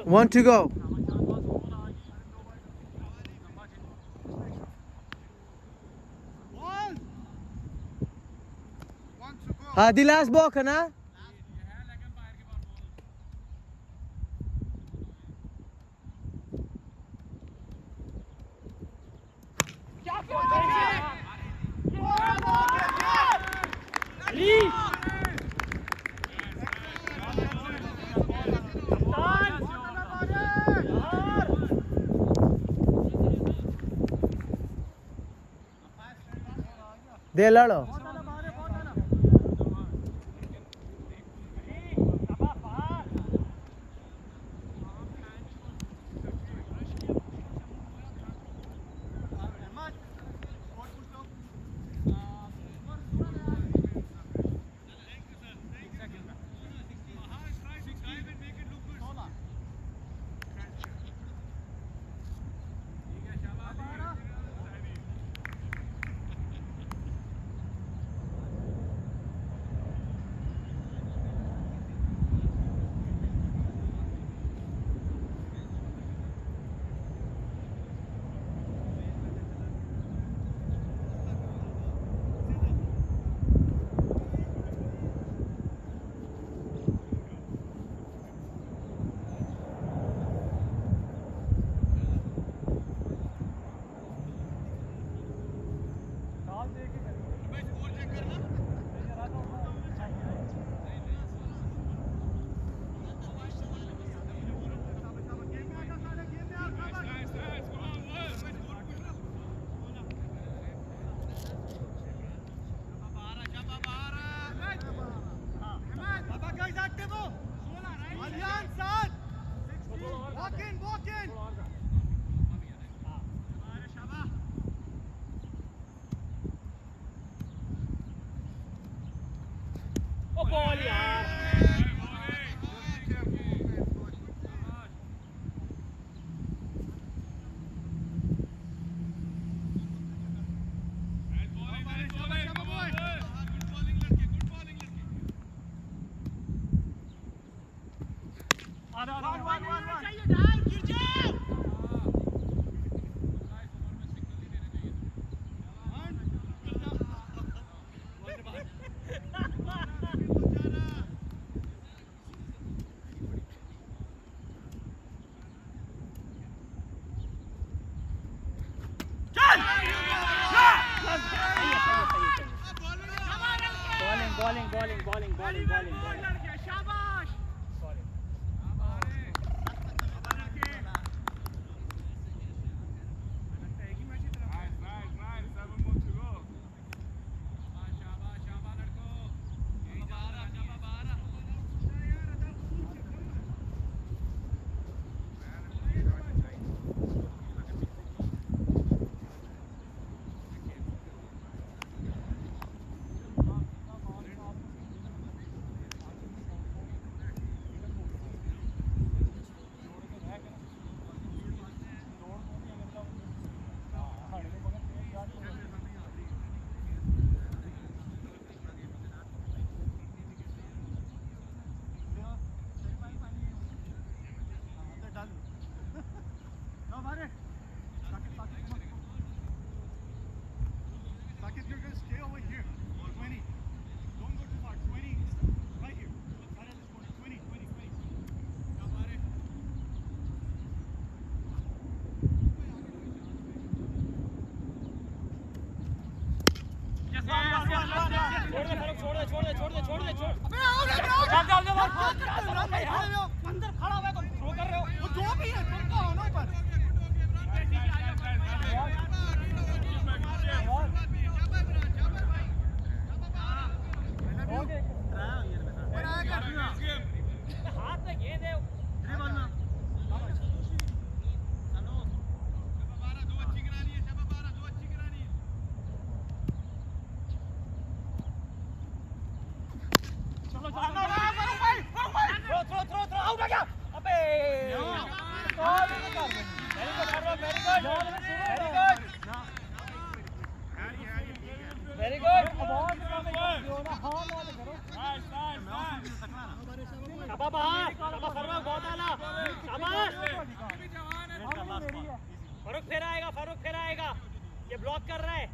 1 to go. The last ball है ना? दे लड़ो बॉलिंग शाबाश अंदर खड़ा हुआ है तो थ्रो कर रहे हो वो जो भी है तुम तो होना पर हाथ में गेंद है वेरी गुड शाबाश बाहर, शाबाश फरूक, बहुत आला, शाबाश। फरूक फिर आएगा, फरूक फिर आएगा, ये ब्लॉक कर रहा है।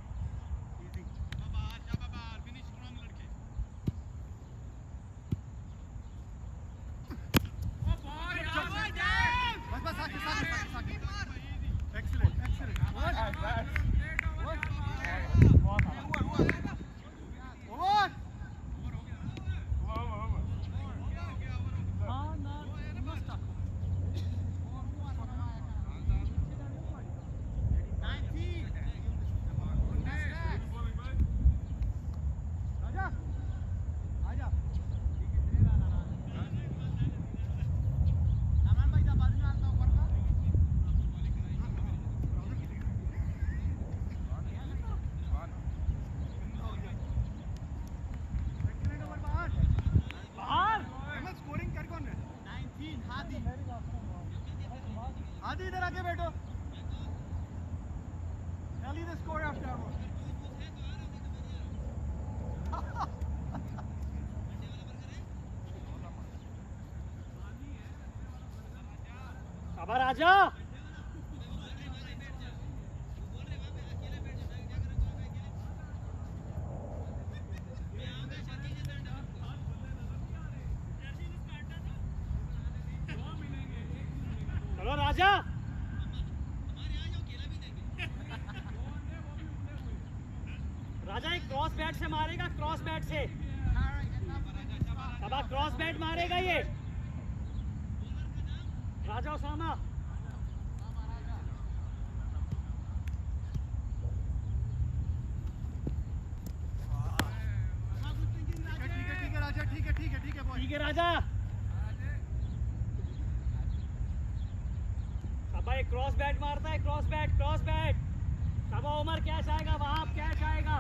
आदि इधर आके बैठो। Tally the score afterwards. शाबाश राजा। चलो राजा। राजा एक क्रॉस बैट से मारेगा, क्रॉस बैट से। अब क्रॉस बैट मारेगा ये राजा उसामा। ठीक है राजा, ठीक है ठीक है राजा। अब एक क्रॉस बैट मारता है, क्रॉस बैट, क्रॉस बैट। अब उमर कैच आएगा, वहां कैच आएगा।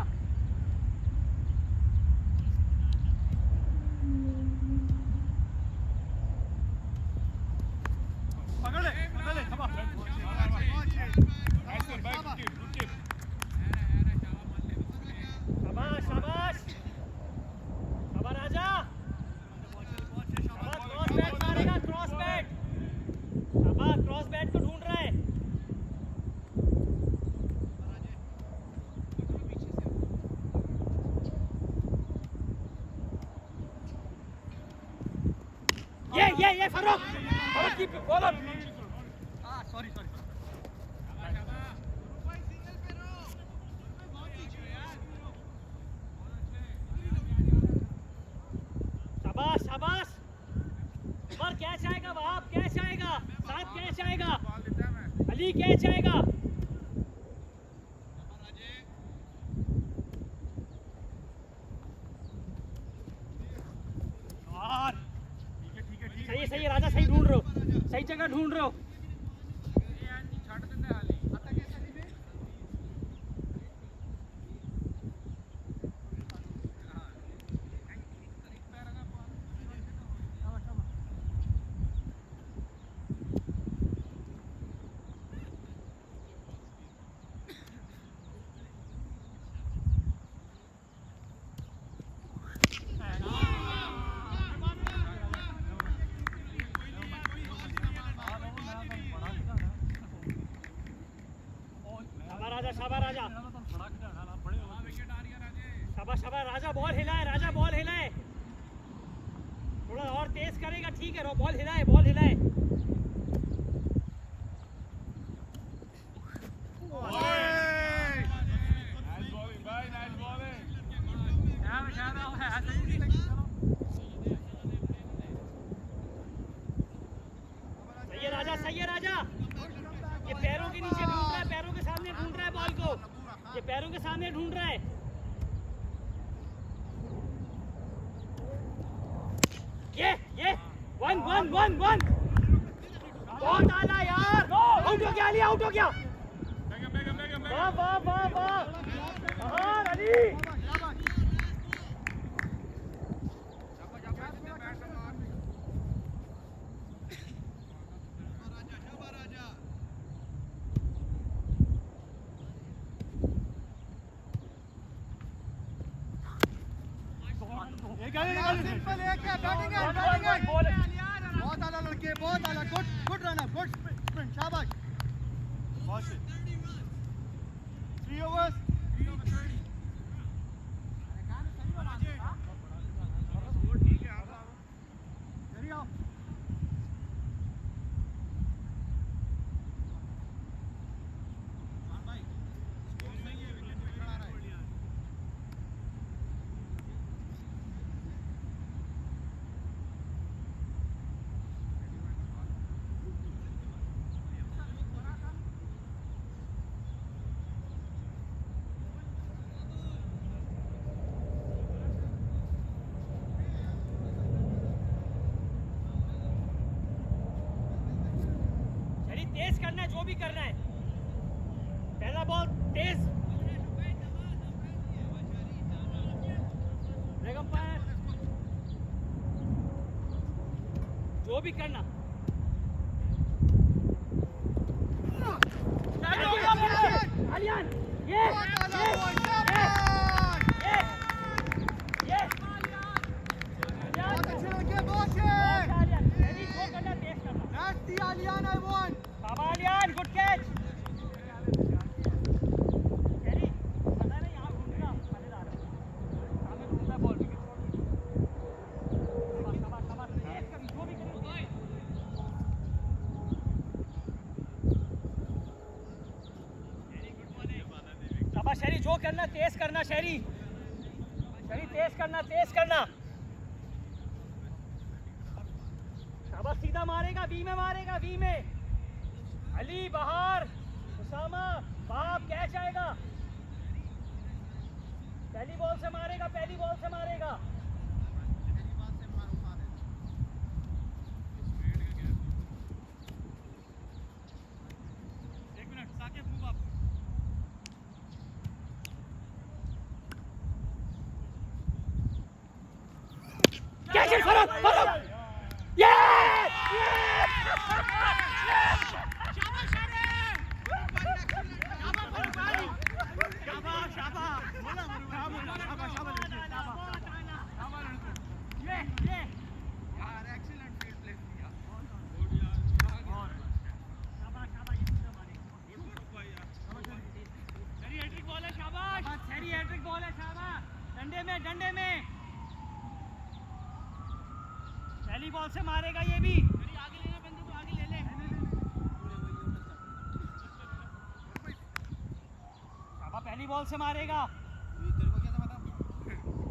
पकड़ ले, शाबाश शाबाश शाबाश राजा। शाबाश क्रॉस बैट मारेगा, क्रॉस बैट। शाबाश क्रॉस बैट को ढूंढ रहा है। ये फरूक की बॉलर। सॉरी शाबाश शाबाश। उमर कैच आएगा, वहां कैच आएगा, साथ कैच आएगा, अली कैच आएगा। सही है राजा, सही ढूंढ रहे हो, सही जगह ढूंढ रहे हो। शाबाश राजा, शाबाश शाबाश राजा। बॉल हिलाए राजा, बॉल हिलाए, थोड़ा और तेज करेगा। ठीक है, बॉल हिलाए, बॉल हिलाए। सही है राजा, सही है राजा। ये पैरों के नीचे ढूंढ रहा है, पैरों के सामने ढूंढ रहा है बॉल को, ये पैरों के सामने ढूंढ रहा है। ये 1-1-1-1 बहुत आला यार। आउट हो गया अली, आउट हो गया। वाह वाह वाह वाह अली। सिंपल है क्या बैटिंग है बहुत आला लड़के बहुत आला good run up good sprint शाबाश 3 overs तेज करना है जो भी करना है पहला बॉल तेज जो भी करना आलियान ये बहुत अच्छे लड़के बहुत है आलियान जो करना तेज करना that's the Alian I want Aliyan good catch carry पता नहीं यहां घूमना मजेदार है सामने घूमता बॉल विकेट शाबाश तेज कर जो भी करे भाई शाबाश शहरी जो करना तेज करना शहरी तेज करना शाबाश सीधा मारेगा वी में अली बहार उसामा बाप कैच आएगा पहली बॉल से मारेगा एक minute Saqib move up catch it फॉरअप डंडे में पहली बॉल से मारेगा ये भी आगे लेना बंदे को आगे ले शाबा पहली बॉल से मारेगा तेरे को क्या था बता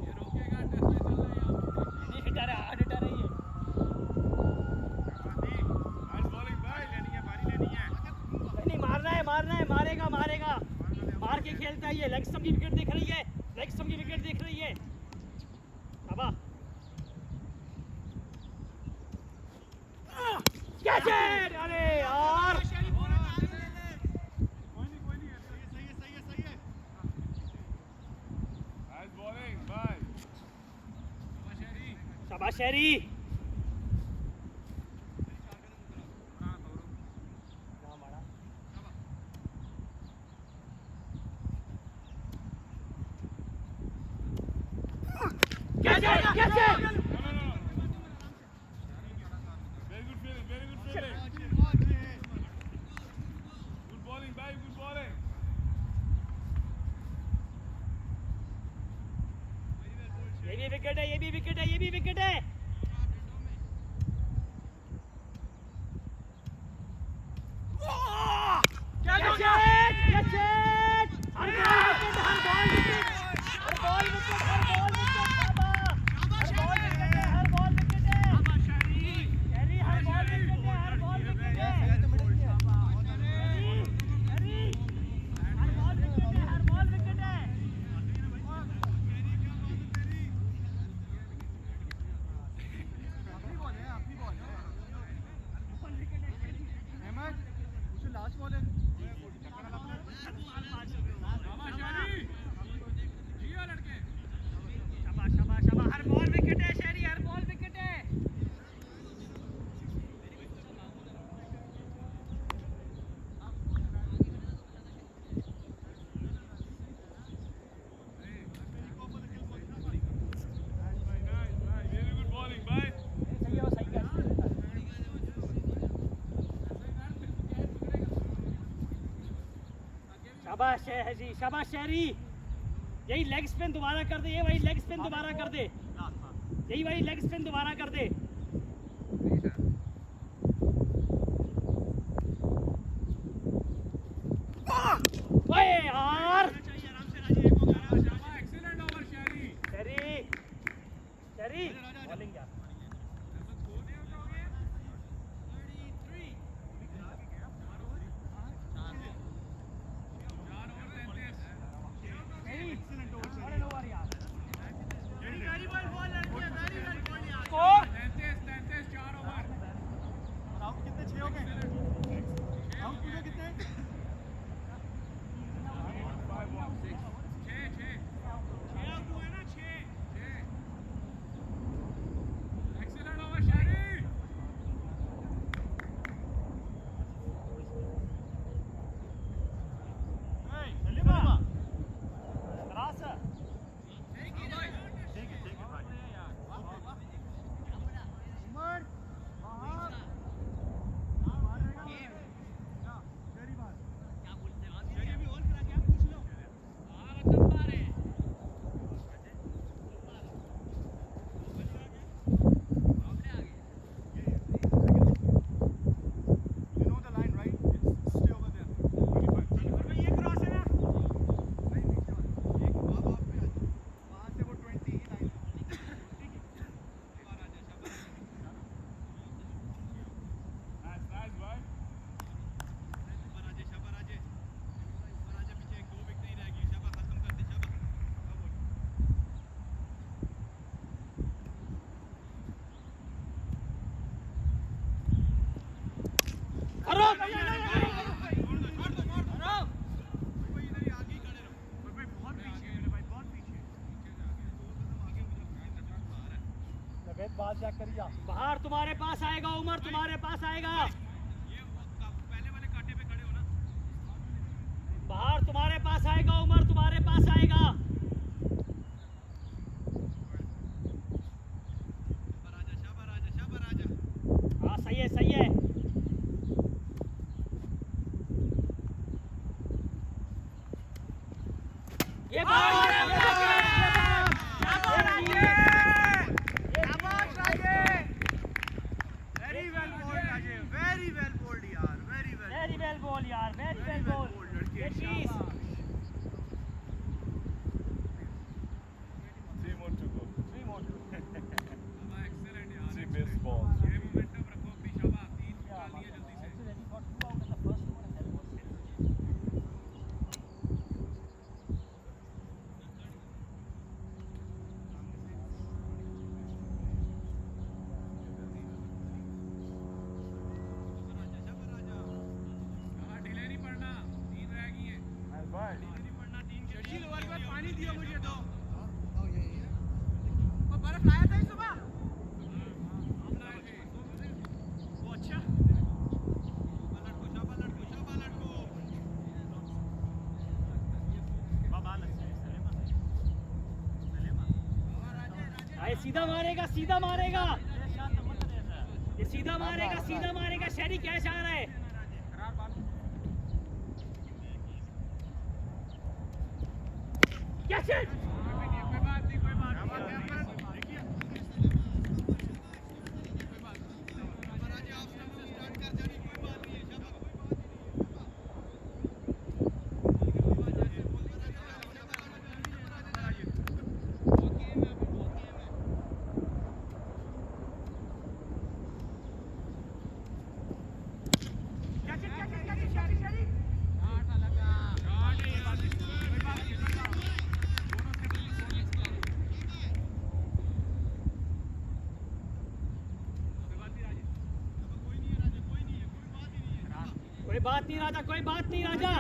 ये रोकेगा टेस्ट में चल रहा है नहीं हिटा रहा है ये आज बॉलिंग भाई लेनी है बारी लेनी है नहीं मारना है मारेगा मार के खेलता है ये लेग स्टंप की विकेट देख रही है शाबा कैच इट अरे यार कोई नहीं सही है नाइस बॉलिंग बाय शाबाश शहरी कैच इट ये भी विकेट है शाबाश है जी, शाबाश शहरी। यही लेग स्पिन दोबारा कर दे, ये वही लेग स्पिन दोबारा कर दे, यही वही लेग स्पिन दोबारा कर दे। ओए यार शहरी बॉलिंग यार। बाहर तुम्हारे पास आएगा, उमर तुम्हारे पास आएगा, बाहर तुम्हारे पास आएगा, उमर तुम्हारे पास आएगा। हाँ सही है, सही है। ये पानी दियो मुझे तो। बर्फ लाया था सुबह। वो अच्छा। सीधा मारेगा, सीधा मारेगा, ये सीधा मारेगा, सीधा मारेगा। शहरी क्या चाह रहा है? क्या शॉट? कोई बात नहीं, कोई बात नहीं। कोई बात नहीं राजा, कोई बात नहीं राजा।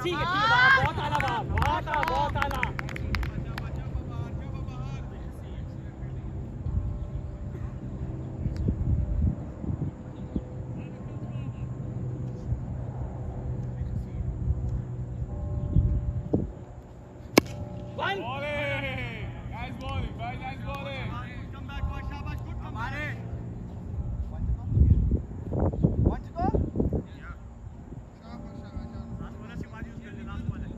ठीक है बहुत आला बहुत आला one Nice bowling, very nice bowling. Come back, boy. Shabash. Good comeback. Want to go? Last ball है, शिवाजी उसके लिए last ball है.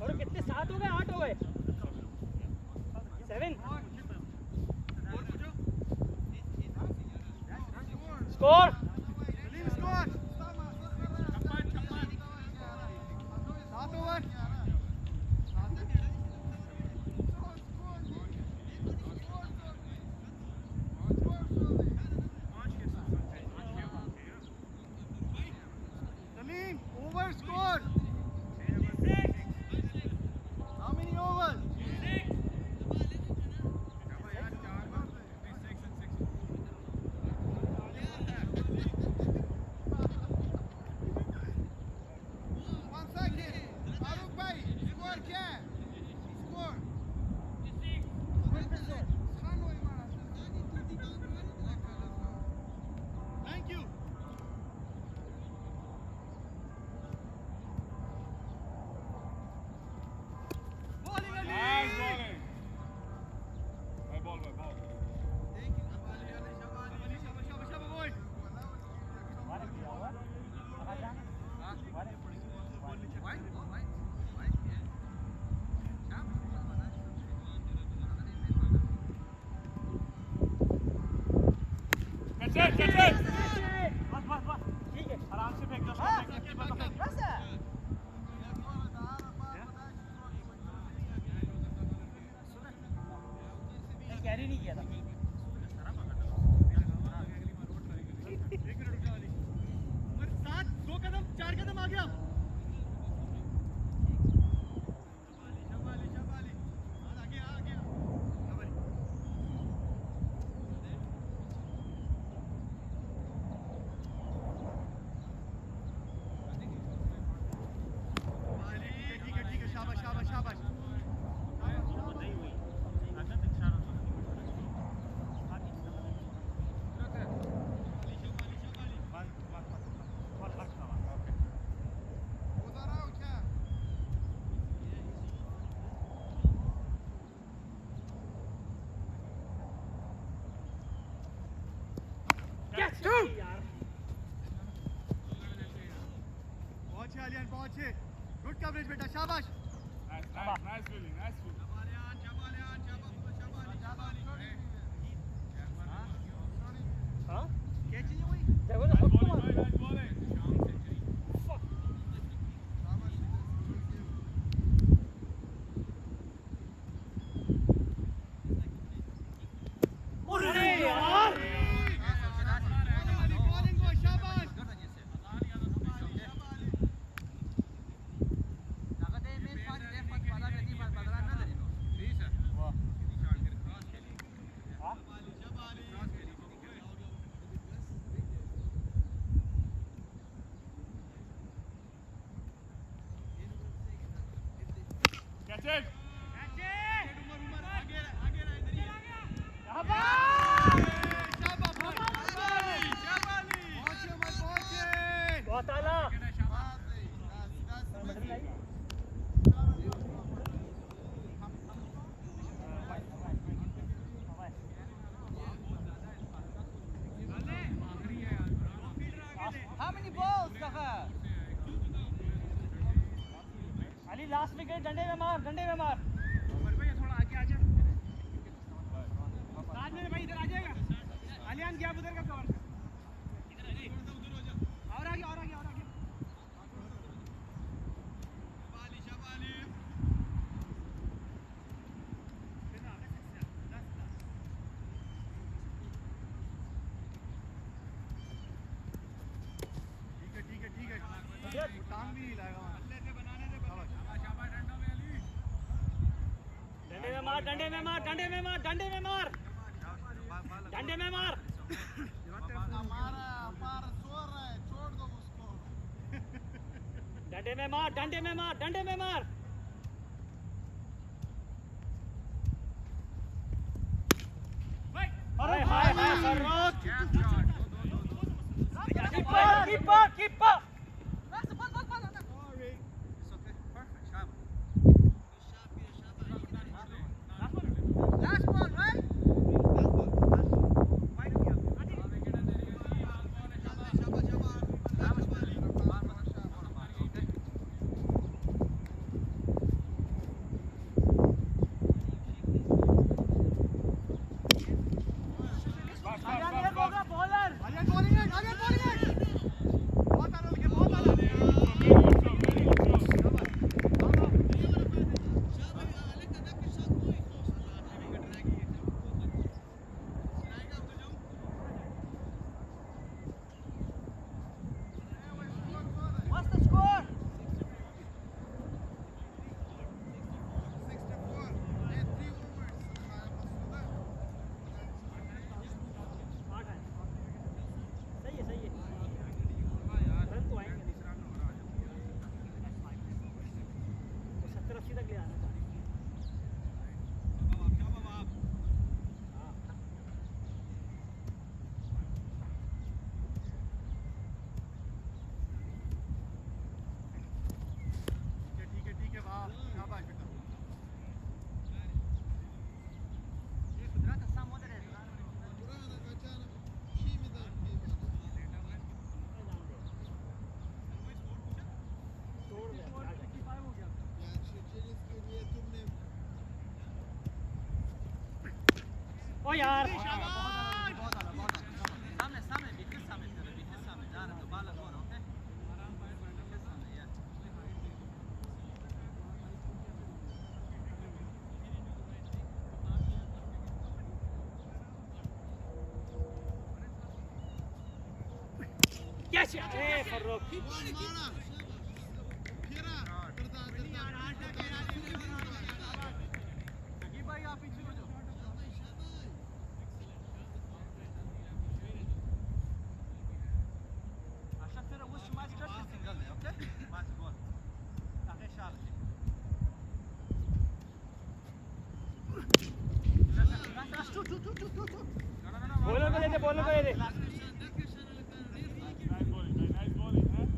और कितने 7 हो गए 8 हो गए 7 score Over score. How many overs? One second. Farooq bhai, score क्या है? Score. Thank you. Bowling Ali. Nice bowling. My ball, my ball. Catch it! बस ठीक है आराम से फेंक दो कैरी नहीं किया था दो कदम 4 कदम आ गया ठीक है शाबाश बहुत आलियान बहुत गुड कवरेज बेटा शाबाश Nice feeling, nice feeling. हाँ कैच नहीं हुई देखो ना Nice सबको bowling, मार very nice bowling. अरे यार बॉलिंग को शाबाश Catch it! बहुत आला How many balls, Kaka? Ali last wicket डंडे में मार थोड़ा आगे आ जा राजवीर भाई इधर आ जाएगा अलियान गया उधर का कवर और आगे टांग भी हिलाएगा डंडे में मार डंडे में मार डंडे में मार डंडे में मार डंडे में मार हमारा पार सो रहा है छोड़ दो उसको डंडे में मार डंडे में मार डंडे में मार हाय हाय हाय Farrukh keeper keeper last ball right ओ यार Yes, yeah, Farooq. बॉलर को दे दे बॉलर को दे दे Nice bowling, huh?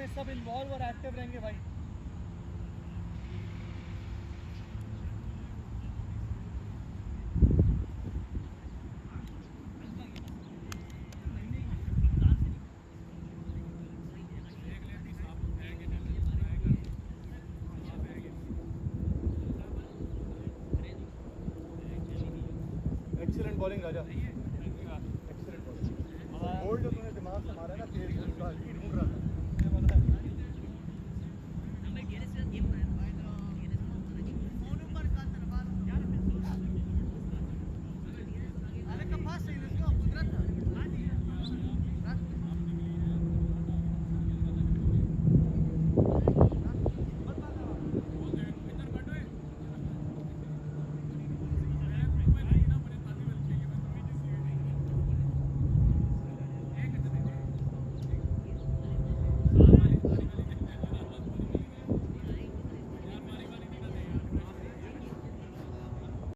में सब इन्वॉल्व और एक्टिव रहेंगे भाई। एक्सीलेंट बॉलिंग राजा, एक्सीलेंट बॉलिंग। होल्ड तूने दिमाग से मारा ना, तेज ढूंढ रहा था।